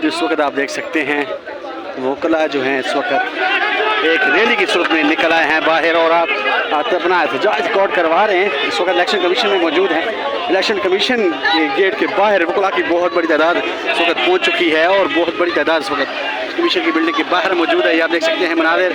जिस वक्त आप देख सकते हैं वकला जो हैं इस वक्त एक रैली की सूरत में निकल आए हैं बाहर और आप अपना एहतजाज रिकॉर्ड करवा रहे हैं। इस वक्त इलेक्शन कमीशन में मौजूद हैं। इलेक्शन कमीशन के गेट के बाहर वकला की बहुत बड़ी तादाद इस वक्त पहुंच चुकी है और बहुत बड़ी तादाद इस वक्त कमीशन की बिल्डिंग के बाहर मौजूद है। ये आप देख सकते हैं मनाज़िर।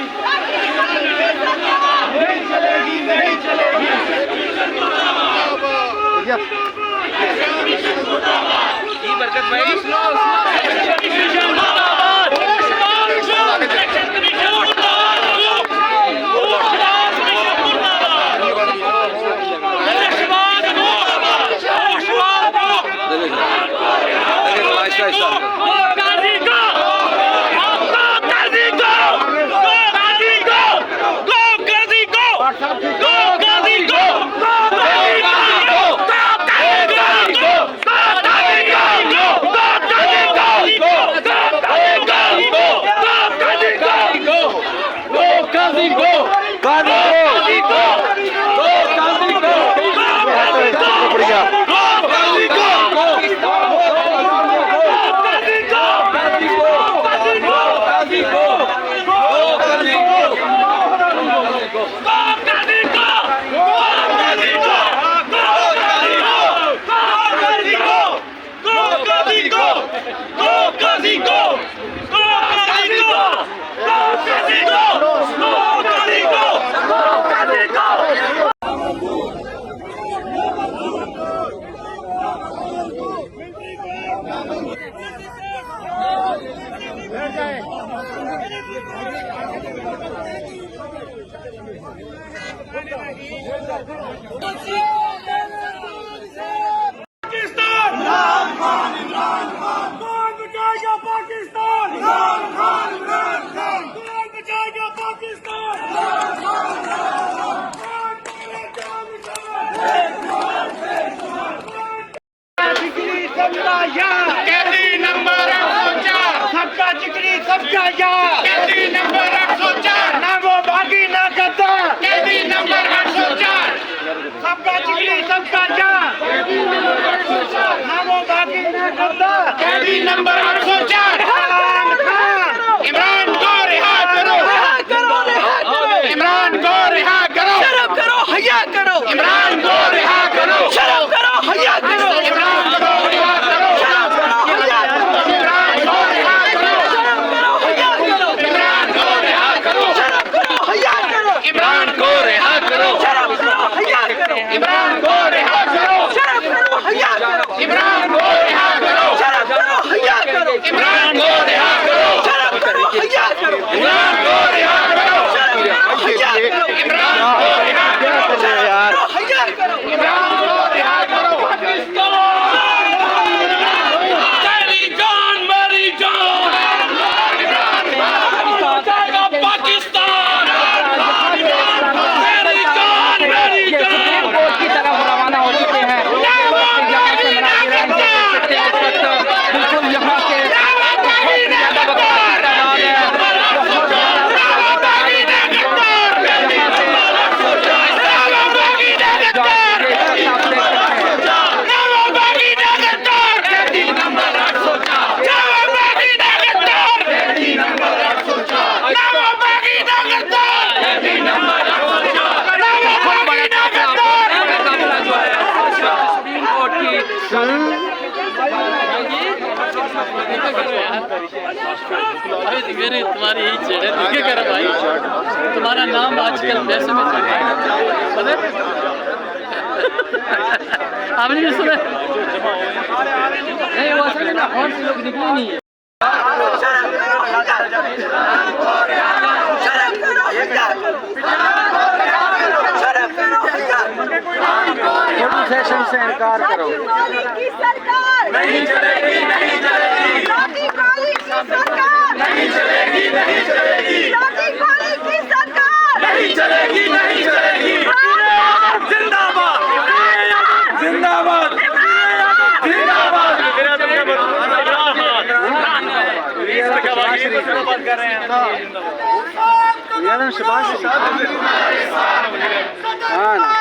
सबका यार कैदी नंबर 804 ना वो बागी ना गद्दार कैदी नंबर 804 सबका जिगरी सबका यार कैदी नंबर 804 ना वो बागी ना गद्दार कैदी नंबर 804 इमरान को रिहा करो इमरान को रिहा करो शर्म करो हया करो इमरान को रिहा करो शर्म करो हया करो इमरान को रिहा करो शर्म करो हया करो इमरान को रिहा करो शर्म करो हया करो इमरान को रिहा करो शर्म करो हया करो इमरान को रिहा करो शर्म करो हया करो इमरान को रिहा करो शर्म करो हया करो इमरान को रिहा करो शर्म करो हया करो इमरान को रिहा करो यार हया करो इमरान को रिहा करो पाकिस्तान तेरी जान मेरी जान इमरान बचाएगा पाकिस्तान मेरी जान मेरी जान कोर्ट की तरफ रवाना हो चुके हैं। बिल्कुल यहाँ के तुम्हारी यही चेहरे देखे कर भाई तुम्हारा नाम आजकल वैसे में चल रहा है आपने भी सुना नहीं वो असल में ना और से लोग निकले नहीं है फोटो सेशन से इनकार करो नहीं चलेगी नहीं चलेगी नहीं चलेगी नहीं चलेगी नहीं चलेगी नहीं चलेगी जिंदाबाद जिंदाबाद जिंदाबाद कर रहे हैं सालन शबाश के साथ हाँ ना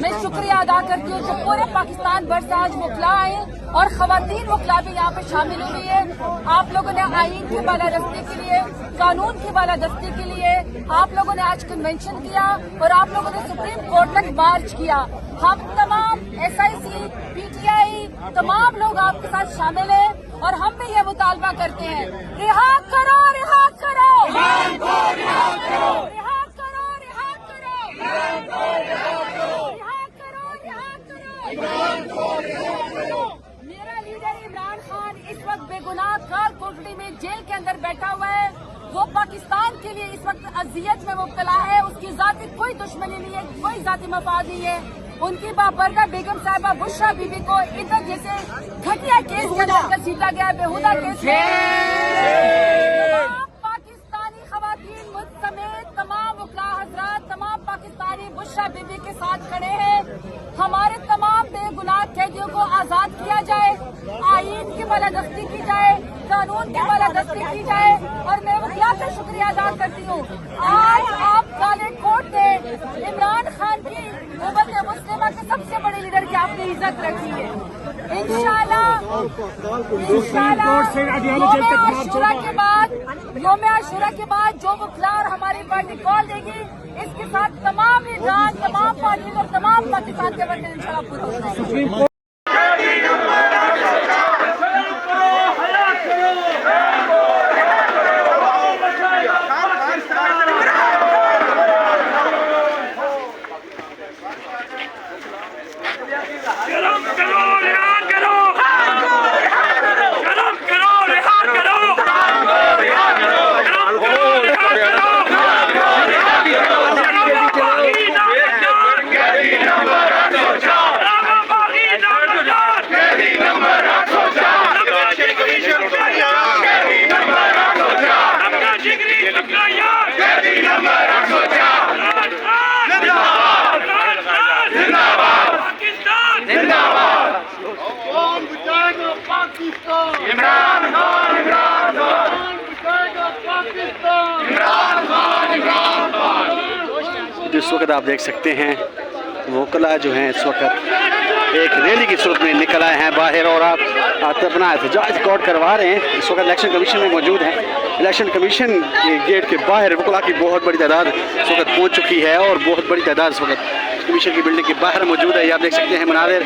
मैं शुक्रिया अदा करती हूँ जो पूरे पाकिस्तान भर से आज वकला आए और खवातीन वकला भी यहाँ पे शामिल हुई है। आप लोगों ने आईन की बालादस्ती के लिए, कानून की बालादस्ती के लिए आप लोगों ने आज कन्वेंशन किया और आप लोगों ने सुप्रीम कोर्ट तक मार्च किया। हम तमाम SIC, PTI तमाम लोग आपके साथ शामिल हैं और हम भी ये मुतालबा करते हैं, रिहा करो, रिहा करो, रिहा करो, रिहा करो, रिहा करो, रिहा करो। मेरा लीडर इमरान खान इस वक्त बेगुनाह काल कोठरी में जेल के अंदर बैठा हुआ है। वो पाकिस्तान के लिए इस वक्त अजियत में मुब्तला है। उसकी जाती कोई दुश्मनी नहीं है, कोई जाती मफाद नहीं है। उनकी बाबरदा बेगम साहिबा बुशरा बीबी को इधर जैसे घटिया केस के अंदर घसीटा गया, बेहुदा केस में। पाकिस्तानी खवातीन मुझ समेत तमाम वकला हजरात, तमाम पाकिस्तानी बुशरा बीबी के साथ खड़े हैं। हमारे तमाम बेगुनाह कैदियों को आजाद किया जाए, आईन की बालादस्ती की जाए, कानून की बालादस्ती की जाए। और मैं वकला का शुक्रिया अदा करती हूँ। आज आप काले कोर्ट ने इमरान खान की उम्मत मुस्लिमा के सबसे बड़े लीडर की आपने इज्जत रखी है। इंशाल्लाह यौम आशूरा के बाद जो वकला और हमारी पार्टी कॉल देगी, इसके साथ तमाम लीडरान, तमाम पार्टी और तमाम पाकिस्तान के बंदे इंशाल्लाह पूरे हो जाएंगे। इस वक्त आप देख सकते हैं वकला जो हैं इस वक्त एक रैली की सूरत में निकल आए हैं बाहर और आप अपना एहतजाज रिकॉर्ड करवा रहे हैं। इस वक्त इलेक्शन कमीशन में मौजूद हैं। इलेक्शन कमीशन के गेट के बाहर वकला की बहुत बड़ी तादाद इस वक्त पहुँच चुकी है और बहुत बड़ी तादाद इस वक्त कमीशन की बिल्डिंग के बाहर मौजूद है। ये आप देख सकते हैं मनाज़िर।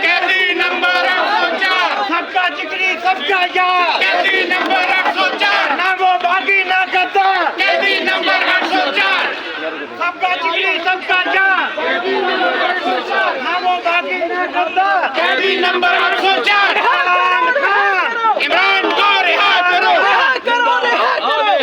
कैदी नंबर 804 सबका जिक्री सबका यार। कैदी नंबर 804 ना वो बागी ना गद्दार। कैदी नंबर कैदी नंबर 804 इमरान को रिहा करो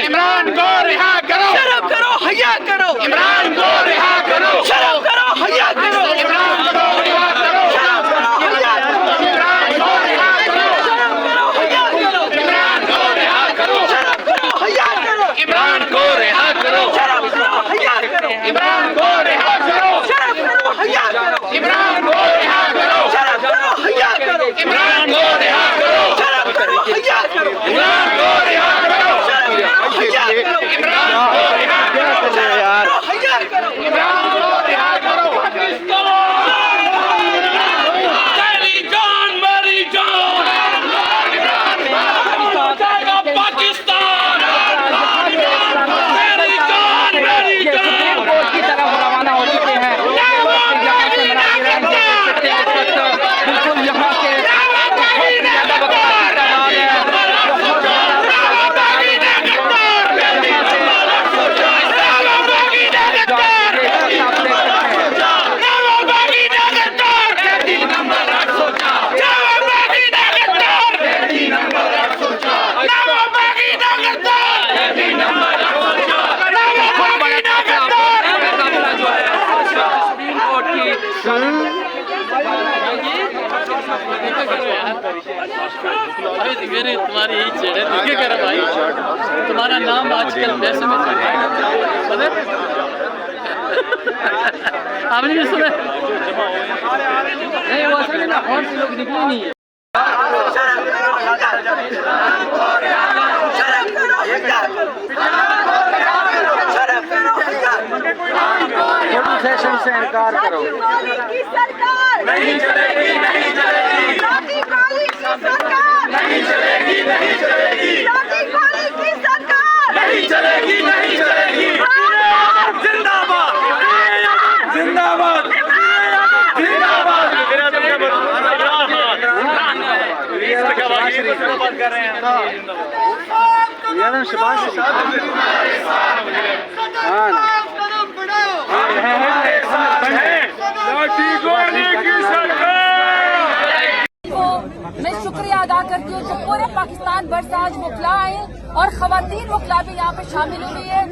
इमरान को रिहा करो शर्म करो हया करो इमरान को रिहा करो शर्म करो हया करो इमरान को रिहा करो शर्म करो हया करो इमरान को रिहा करो शर्म करो हया करो इमरान को रिहा करो शर्म करो हया करो इमरान को रिहा करो शर्म करो हया करो इमरान को रिहा करो शर्म करो हया करो इमरान को रिहा करो शर्म करो हया करो इमरान को रिहा करो शर्म करो हया करो इमरान को रिहा करो शर्म करो हया करो इमरान को रिहा करो यार हया करो इमरान को रिहा करो तेरी जान मेरी जान जाएगा पाकिस्तान तेरी जान मेरी जान की तरफ रवाना हो चुके हैं। बिल्कुल यहाँ के मेरी तुम्हारी यही चेड़ है, क्या कर भाई, तुम्हारा नाम आजकल वैसे में चल रहा है, पता है? आपने भी सुना? नहीं, वो असल में ना और से लोग निकले नहीं है। सेशन से इनकार करो। की सरकार नहीं चलेगी नहीं चलेगी लाठी काली की सरकार नहीं चलेगी नहीं चलेगी लाठी काली की सरकार नहीं चलेगी नहीं चलेगी जिंदाबाद जिंदाबाद जिंदाबाद मैं शुक्रिया अदा करती हूँ जो पूरे पाकिस्तान भर से आज वकला आए और खवातीन वकला भी यहाँ पे शामिल हुई है।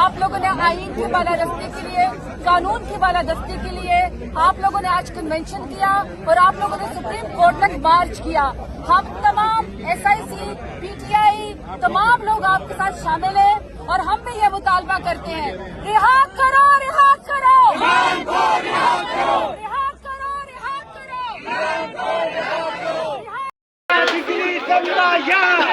आप लोगों ने आईन की बालादस्ती के लिए, कानून की बालादस्ती के लिए आप लोगों ने आज कन्वेंशन किया और आप लोगों ने सुप्रीम कोर्ट तक मार्च किया। हम तमाम SIC, PTI तमाम लोग आपके साथ शामिल हैं और हम भी ये मुतालबा करते हैं, रिहा करो रिहा करो रिहा करो रिहा करो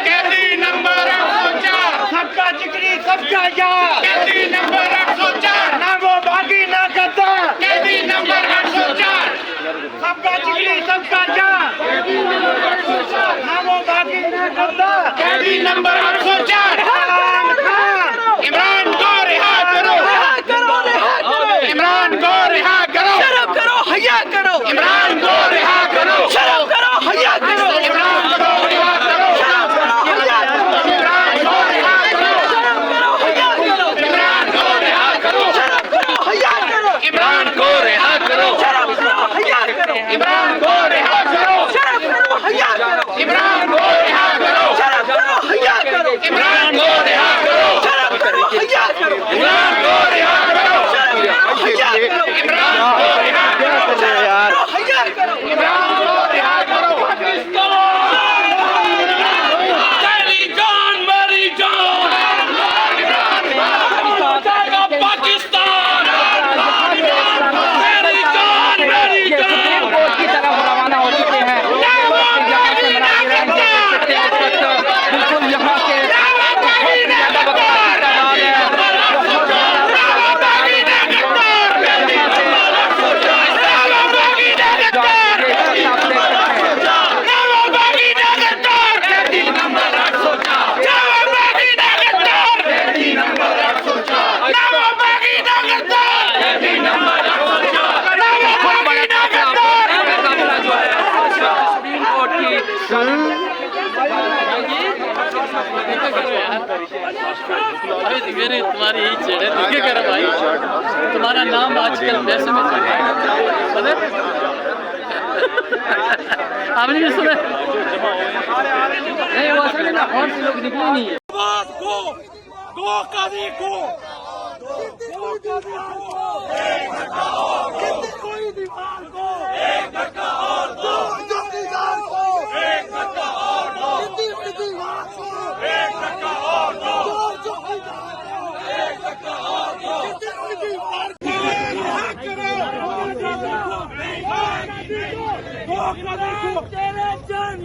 कैदी नंबर 804 सबका जिक्री सबका यार कैदी नंबर 804 ना वो बागी ना करता कैदी नंबर 804 सबका जिक्री सबका यार ना वो बागी ना करता कैदी नंबर 804 इमरान को रिहा करो इमरान को रिहा करो शर्म करो हया करो इमरान को रिहा करो शर्म करो हया करो इमरान को रिहा करो शर्म करो हया करो इमरान को रिहा करो शर्म करो हया करो इमरान को रिहा करो शर्म करो हया करो इमरान को रिहा करो शर्म करो हया करो इमरान को रिहा करो शर्म करो हया करो इमरान को रिहा करो शर्म करो हया करो इमरान को रिहा करो शर्म करो हया करो इमरान को रिहा करो शर्म करो हया करो इमरान को रिहा करो यार हया करो इमरान को रिहा करो तेरी जान मेरी जान जाएगा पाकिस्तान तेरी जान मेरी जान की तरफ रवाना हो चुके हैं। बिल्कुल यहाँ के मेरी तुम्हारी यही चेड़ है, क्या कर भाई, तुम्हारा नाम आजकल वैसे में चल रहा है, पता है? आपने भी सुना? नहीं वो असल में लाहौर से लोग निकले नहीं है। तेरे जान